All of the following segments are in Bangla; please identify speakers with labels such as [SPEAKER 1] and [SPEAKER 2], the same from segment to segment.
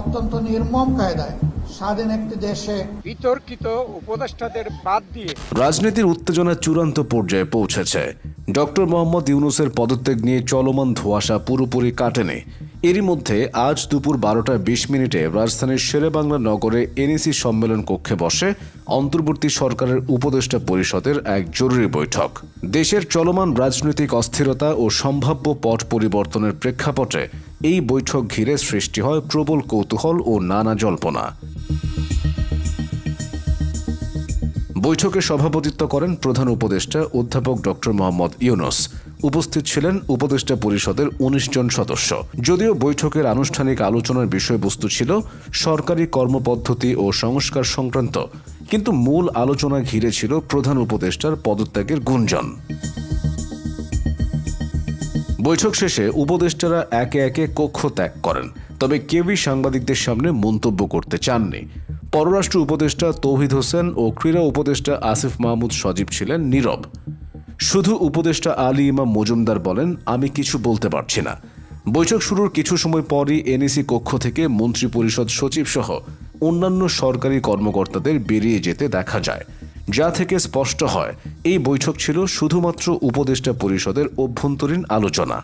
[SPEAKER 1] অত্যন্ত নির্মম কায়দায় স্বাধীন একটি দেশে
[SPEAKER 2] বিতর্কিত উপদেষ্টাদের বাদ দিয়ে
[SPEAKER 3] রাজনীতির উত্তেজনা চূড়ান্ত পর্যায়ে পৌঁছেছে। ডক্টর মোহাম্মদ ইউনূসের পদত্যাগ নিয়ে চলমান ধোঁয়াশা পুরোপুরি কাটেনি। এরই মধ্যে আজ দুপুর 12:20 রাজধানীর শেরেবাংলা নগরে এনইসি সম্মেলন কক্ষে বসে অন্তর্বর্তী সরকারের উপদেষ্টা পরিষদের এক জরুরি বৈঠক। দেশের চলমান রাজনৈতিক অস্থিরতা ও সম্ভাব্য পট পরিবর্তনের প্রেক্ষাপটে এই বৈঠক ঘিরে সৃষ্টি হয় প্রবল কৌতূহল ও নানা জল্পনা। বৈঠকে সভাপতিত্ব করেন প্রধান উপদেষ্টা অধ্যাপক ডক্টর মোহাম্মদ ইউনূস। উপস্থিত ছিলেন উপদেষ্টা পরিষদের ১৯ জন সদস্য। যদিও বৈঠকের আনুষ্ঠানিক আলোচনার বিষয়বস্তু ছিল সরকারি কর্মপদ্ধতি ও সংস্কার সংক্রান্ত, কিন্তু মূল আলোচনা ঘিরে ছিল প্রধান উপদেষ্টার পদত্যাগের গুঞ্জন। বৈঠক শেষে উপদেষ্টারা একে একে কক্ষ ত্যাগ করেন, তবে কেউই সাংবাদিকদের সামনে মন্তব্য করতে চাননি। পররাষ্ট্র উপদেষ্টা তৌহিদ হোসেন ও ক্রীড়া উপদেষ্টা আসিফ মাহমুদ সজীব ছিলেন নীরব। শুধু উপদেষ্টা আলী ইমাম মজুমদার বলেন, আমি কিছু বলতে পারছি না। বৈঠক শুরুর কিছু সময় পরই এনইসি কক্ষ থেকে মন্ত্রিপরিষদ সচিব সহ অন্যান্য সরকারি কর্মকর্তাদের বেরিয়ে যেতে দেখা যায়, যা থেকে স্পষ্ট হয় এই বৈঠক ছিল শুধুমাত্র উপদেষ্টা পরিষদের অভ্যন্তরীণ আলোচনা।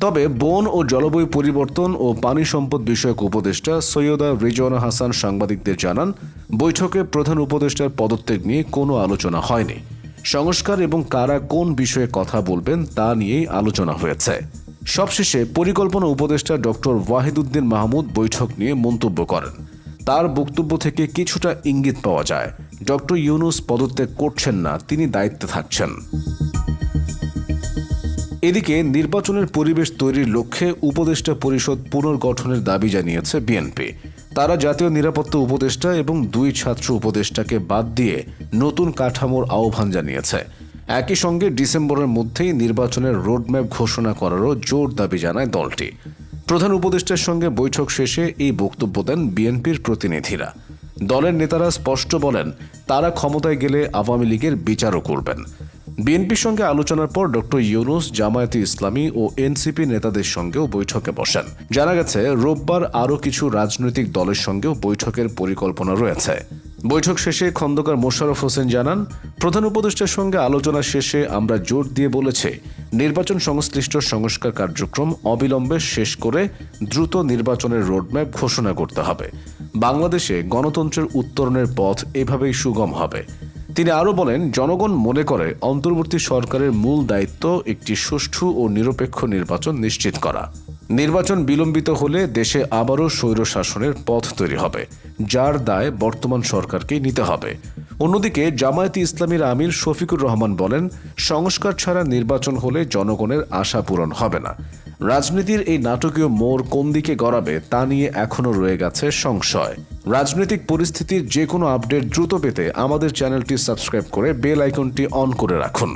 [SPEAKER 3] তবে বন ও জলবায়ু পরিবর্তন ও পানি সম্পদ বিষয়ক উপদেষ্টা সৈয়দা রিজওয়ানা হাসান সাংবাদিকদের জানান, বৈঠকে প্রধান উপদেষ্টার পদত্যাগ নিয়ে কোনো আলোচনা হয়নি। সংস্কার এবং কারা কোন বিষয়ে কথা বলবেন তা নিয়েই আলোচনা হয়েছে। সবশেষে পরিকল্পনা উপদেষ্টা ডক্টর ওয়াহিদুদ্দিন মাহমুদ বৈঠক নিয়ে মন্তব্য করেন। তার বক্তব্য থেকে কিছুটা ইঙ্গিত পাওয়া যায় ডক্টর ইউনূস পদত্যাগ করছেন না, তিনি দায়িত্বে থাকছেন। এদিকে নির্বাচনের পরিবেশ তৈরির লক্ষ্যে উপদেষ্টা পরিষদ পুনর্গঠনের দাবি জানিয়েছে বিএনপি। তারা জাতীয় নিরাপত্তা উপদেষ্টা এবং 2 ছাত্র উপদেষ্টাকে বাদ দিয়ে নতুন কাঠামোর আহ্বান জানিয়েছে। একই সঙ্গে ডিসেম্বরের মধ্যেই নির্বাচনের রোডম্যাপ ঘোষণা করারও জোর দাবি জানায় দলটি। প্রধান উপদেষ্টার সঙ্গে বৈঠক শেষে এই বক্তব্য দেন বিএনপির প্রতিনিধিরা। দলের নেতারা স্পষ্ট বলেন, তারা ক্ষমতায় গেলে আওয়ামী লীগের বিচারও করবেন। বিএনপির সঙ্গে আলোচনার পর ডক্টর ইউনূস জামায়াতে ইসলামী ও এনসিপি নেতাদের সঙ্গেও বৈঠকে বসেন। জানা গেছে রোববার আরও কিছু রাজনৈতিক দলের সঙ্গেও বৈঠকের পরিকল্পনা রয়েছে। বৈঠক শেষে খন্দকার মোশাররফ হোসেন জানান, প্রধান উপদেষ্টার সঙ্গে আলোচনা শেষে আমরা জোর দিয়ে বলেছি, নির্বাচন সংশ্লিষ্ট সংস্কার কার্যক্রম অবিলম্বে শেষ করে দ্রুত নির্বাচনের রোডম্যাপ ঘোষণা করতে হবে। বাংলাদেশে গণতন্ত্রের উত্তরণের পথ এভাবেই সুগম হবে। তিনি আরও বলেন, জনগণ মনে করে অন্তর্বর্তী সরকারের মূল দায়িত্ব একটি সুষ্ঠু ও নিরপেক্ষ নির্বাচন নিশ্চিত করা। নির্বাচন বিলম্বিত হলে দেশে আবারও স্বৈরশাসনের পথ তৈরি হবে, যার দায় বর্তমান সরকারকেই নিতে হবে। অন্যদিকে জামায়াতে ইসলামীর আমির শফিকুর রহমান বলেন, সংস্কার ছাড়া নির্বাচন হলে জনগণের আশা পূরণ হবে না। রাজনীতির এই নাটকীয় মোড় কোন দিকে গড়াবে তা নিয়ে এখনও রয়ে গেছে সংশয়। রাজনৈতিক পরিস্থিতির যে কোনো আপডেট দ্রুত পেতে আমাদের চ্যানেলটি সাবস্ক্রাইব করে বেল আইকনটি অন করে রাখুন।